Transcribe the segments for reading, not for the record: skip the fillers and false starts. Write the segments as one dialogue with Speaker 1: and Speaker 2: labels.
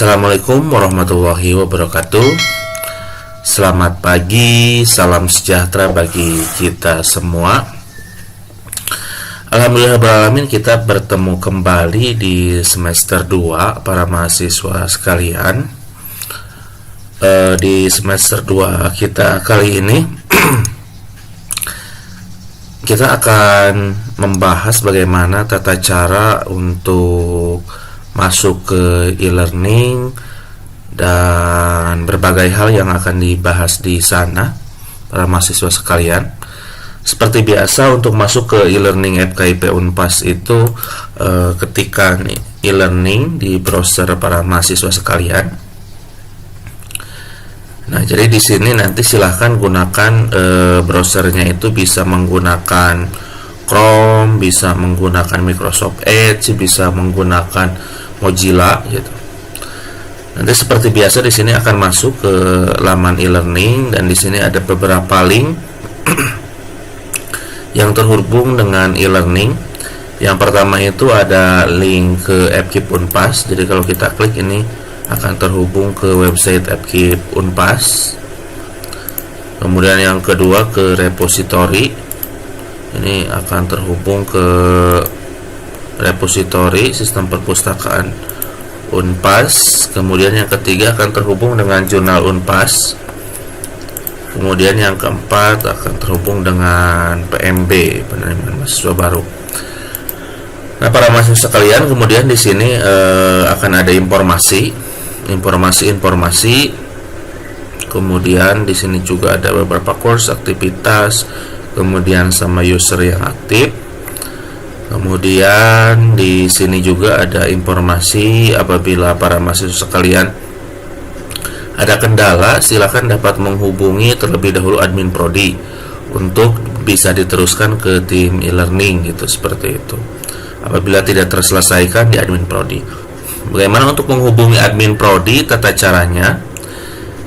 Speaker 1: Assalamualaikum warahmatullahi wabarakatuh. Selamat pagi, salam sejahtera bagi kita semua. Alhamdulillahirrahmanirrahim, kita bertemu kembali di semester 2 para mahasiswa sekalian. Di semester 2 kita kali ini kita akan membahas bagaimana tata cara untuk masuk ke e-learning dan berbagai hal yang akan dibahas di sana para mahasiswa sekalian. Seperti biasa, untuk masuk ke e-learning FKIP Unpas itu ketikkan e-learning di browser para mahasiswa sekalian. Nah, jadi di sini nanti silahkan gunakan browsernya, itu bisa menggunakan Chrome, bisa menggunakan Microsoft Edge, bisa menggunakan Mozilla gitu. Nanti seperti biasa di sini akan masuk ke laman e-learning, dan di sini ada beberapa link yang terhubung dengan e-learning. Yang pertama itu ada link ke FKIP Unpas. Jadi kalau kita klik ini akan terhubung ke website FKIP Unpas. Kemudian yang kedua ke repository. Ini akan terhubung ke repository sistem perpustakaan Unpas. Kemudian yang ketiga akan terhubung dengan jurnal Unpas. Kemudian yang keempat akan terhubung dengan PMB, penerimaan mahasiswa baru. Nah, para mahasiswa sekalian, kemudian di sini akan ada informasi. Kemudian di sini juga ada beberapa course, aktivitas, kemudian sama user yang aktif. Kemudian di sini juga ada informasi apabila para mahasiswa sekalian ada kendala, silakan dapat menghubungi terlebih dahulu admin prodi untuk bisa diteruskan ke tim e-learning gitu, seperti itu. Apabila tidak terselesaikan di admin prodi. Bagaimana untuk menghubungi admin prodi, tata caranya?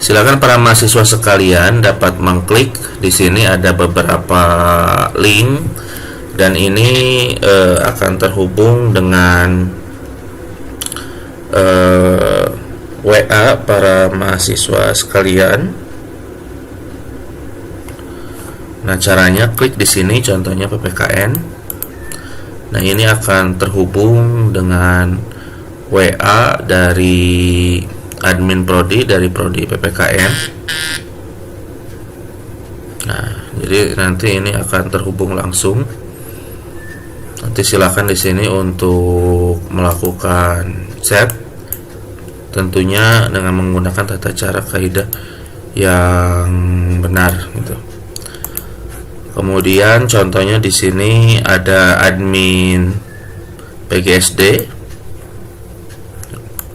Speaker 1: Silakan para mahasiswa sekalian dapat mengklik di sini, ada beberapa link, dan ini akan terhubung dengan WA para mahasiswa sekalian. Nah, caranya klik di sini, contohnya PPKN. Nah, ini akan terhubung dengan WA dari admin prodi, dari prodi PPKN. Nah, jadi nanti ini akan terhubung langsung. Nanti silakan di sini untuk melakukan chat, tentunya dengan menggunakan tata cara kaidah yang benar gitu. Kemudian contohnya di sini ada admin PGSD.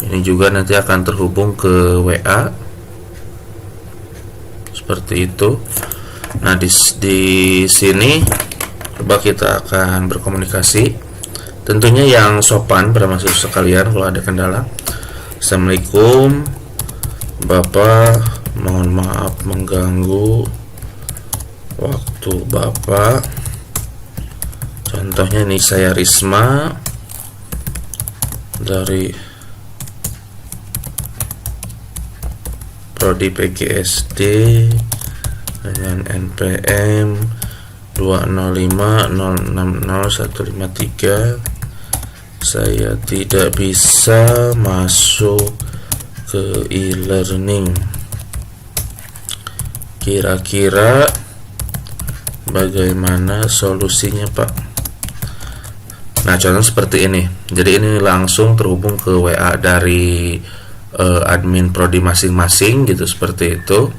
Speaker 1: Ini juga nanti akan terhubung ke WA seperti itu. Nah, di sini coba kita akan berkomunikasi. Tentunya yang sopan para mahasiswa sekalian. Kalau ada kendala, Assalamualaikum Bapak, mohon maaf mengganggu waktu Bapak. Contohnya nih, saya Risma dari prodi PGSD dengan NPM 205060153. Saya tidak bisa masuk ke e-learning. Kira-kira bagaimana solusinya, Pak? Nah, contoh seperti ini. Jadi ini langsung terhubung ke WA dari admin prodi masing-masing gitu, seperti itu.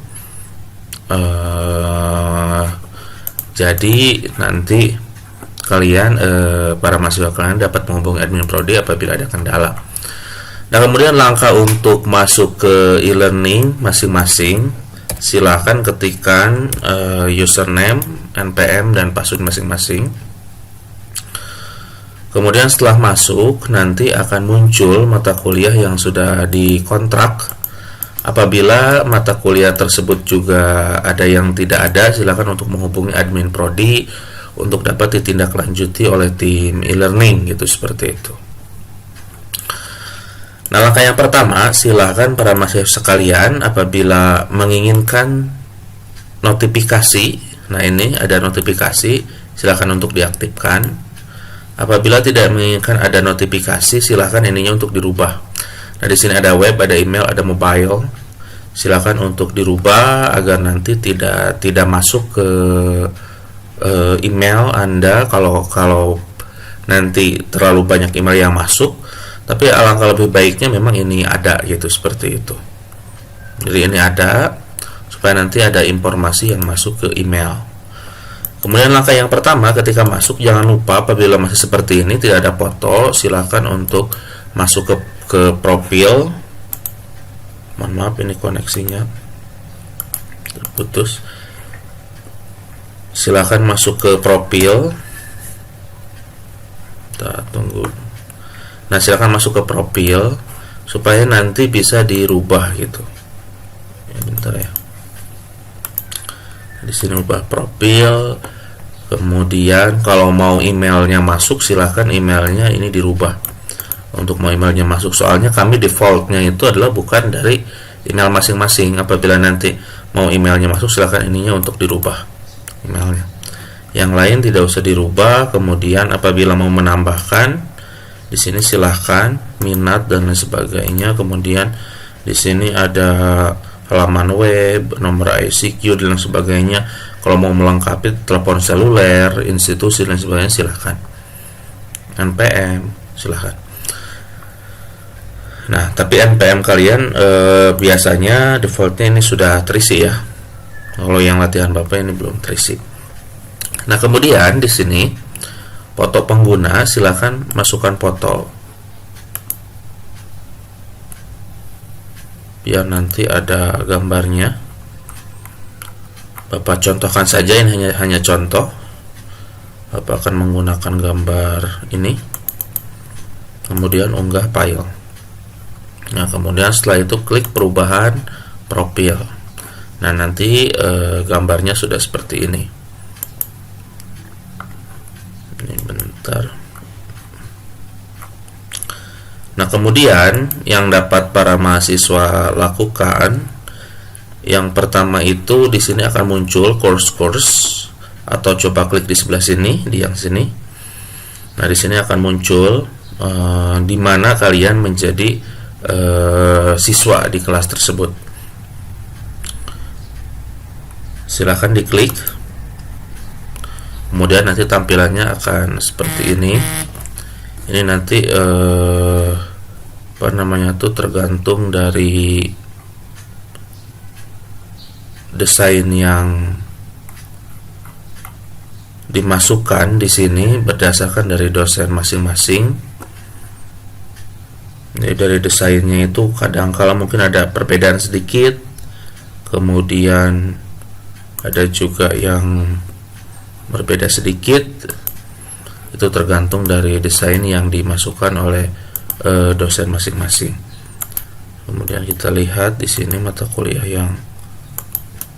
Speaker 1: Jadi nanti kalian para mahasiswa kalian dapat menghubungi admin prodi apabila ada kendala. Nah, kemudian langkah untuk masuk ke e-learning masing-masing, silahkan ketikkan username, NPM, dan password masing-masing. Kemudian setelah masuk, nanti akan muncul mata kuliah yang sudah dikontrak. Apabila mata kuliah tersebut juga ada yang tidak ada, silakan untuk menghubungi admin prodi untuk dapat ditindaklanjuti oleh tim e-learning gitu, seperti itu. Nah, langkah yang pertama, silakan para mahasiswa sekalian apabila menginginkan notifikasi, nah ini ada notifikasi, silakan untuk diaktifkan. Apabila tidak menginginkan ada notifikasi, silakan ininya untuk dirubah. Nah, di sini ada web, ada email, ada mobile. Silakan untuk dirubah agar nanti tidak masuk ke email Anda kalau nanti terlalu banyak email yang masuk. Tapi alangkah lebih baiknya memang ini ada gitu, seperti itu. Jadi ini ada supaya nanti ada informasi yang masuk ke email. Kemudian langkah yang pertama, ketika masuk jangan lupa apabila masih seperti ini tidak ada foto, silakan untuk masuk ke profil. Mohon maaf, ini koneksinya terputus. Silakan masuk ke profil. Kita tunggu. Nah, silakan masuk ke profil supaya nanti bisa dirubah gitu. Ya, bentar ya. Di sini ubah profil. Kemudian kalau mau emailnya masuk, silakan emailnya ini dirubah. Untuk mau emailnya masuk, soalnya kami defaultnya itu adalah bukan dari email masing-masing. Apabila nanti mau emailnya masuk, silakan ininya untuk dirubah emailnya. Yang lain tidak usah dirubah. Kemudian apabila mau menambahkan, di sini silahkan minat dan lain sebagainya. Kemudian di sini ada halaman web, nomor ICQ dan lain sebagainya. Kalau mau melengkapi telepon seluler, institusi dan sebagainya, silahkan. NPM silahkan. Nah, tapi NPM kalian biasanya defaultnya ini sudah terisi ya. Kalau yang latihan Bapak ini belum terisi. Nah, kemudian di sini foto pengguna, silakan masukkan foto biar nanti ada gambarnya. Bapak contohkan saja, ini hanya contoh. Bapak akan menggunakan gambar ini, kemudian unggah file. Nah, kemudian setelah itu klik perubahan profil. Nah, nanti gambarnya sudah seperti ini. Bentar. Nah, kemudian yang dapat para mahasiswa lakukan, yang pertama itu di sini akan muncul course atau coba klik di sebelah sini, di yang sini. Nah, di sini akan muncul di mana kalian menjadi siswa di kelas tersebut. Silahkan diklik. Kemudian nanti tampilannya akan seperti ini. Ini nanti tergantung dari desain yang dimasukkan di sini berdasarkan dari dosen masing-masing. Jadi dari desainnya itu kadang-kala mungkin ada perbedaan sedikit. Kemudian ada juga yang berbeda sedikit. Itu tergantung dari desain yang dimasukkan oleh dosen masing-masing. Kemudian kita lihat di sini mata kuliah yang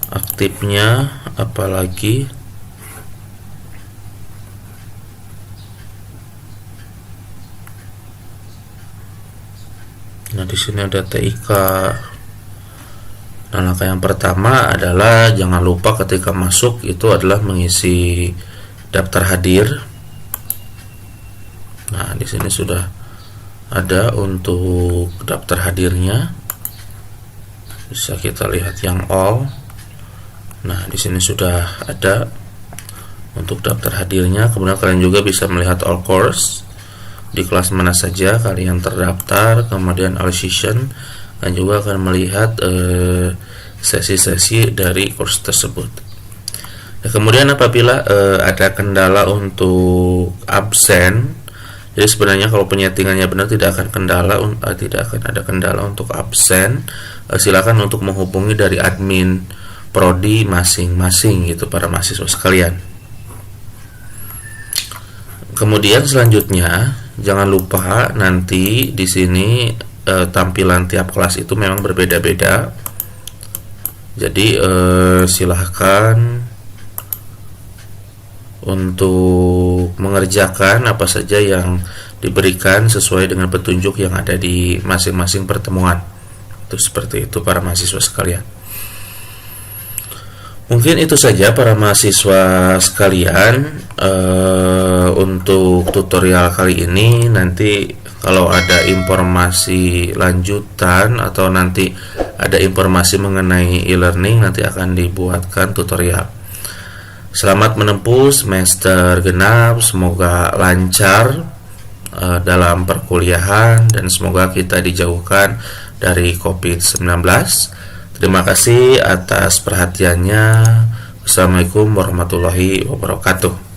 Speaker 1: aktifnya apalagi. Nah, di sini ada TIK. Nah, langkah yang pertama adalah jangan lupa ketika masuk itu adalah mengisi daftar hadir. Nah, di sini sudah ada untuk daftar hadirnya. Bisa kita lihat yang all. Nah, di sini sudah ada untuk daftar hadirnya. Kemudian kalian juga bisa melihat all course, di kelas mana saja kalian terdaftar, kemudian all session, dan juga akan melihat sesi-sesi dari course tersebut. Nah, kemudian apabila ada kendala untuk absen, jadi sebenarnya kalau penyetingannya benar tidak akan ada kendala untuk absen. Silakan untuk menghubungi dari admin prodi masing-masing gitu para mahasiswa sekalian. Kemudian selanjutnya jangan lupa nanti di sini tampilan tiap kelas itu memang berbeda-beda. Jadi silahkan untuk mengerjakan apa saja yang diberikan sesuai dengan petunjuk yang ada di masing-masing pertemuan. Itu seperti itu para mahasiswa sekalian. Mungkin itu saja para mahasiswa sekalian untuk tutorial kali ini. Nanti kalau ada informasi lanjutan atau nanti ada informasi mengenai e-learning, nanti akan dibuatkan tutorial. Selamat menempuh semester genap, semoga lancar dalam perkuliahan dan semoga kita dijauhkan dari COVID-19. Terima kasih atas perhatiannya. Wassalamualaikum warahmatullahi wabarakatuh.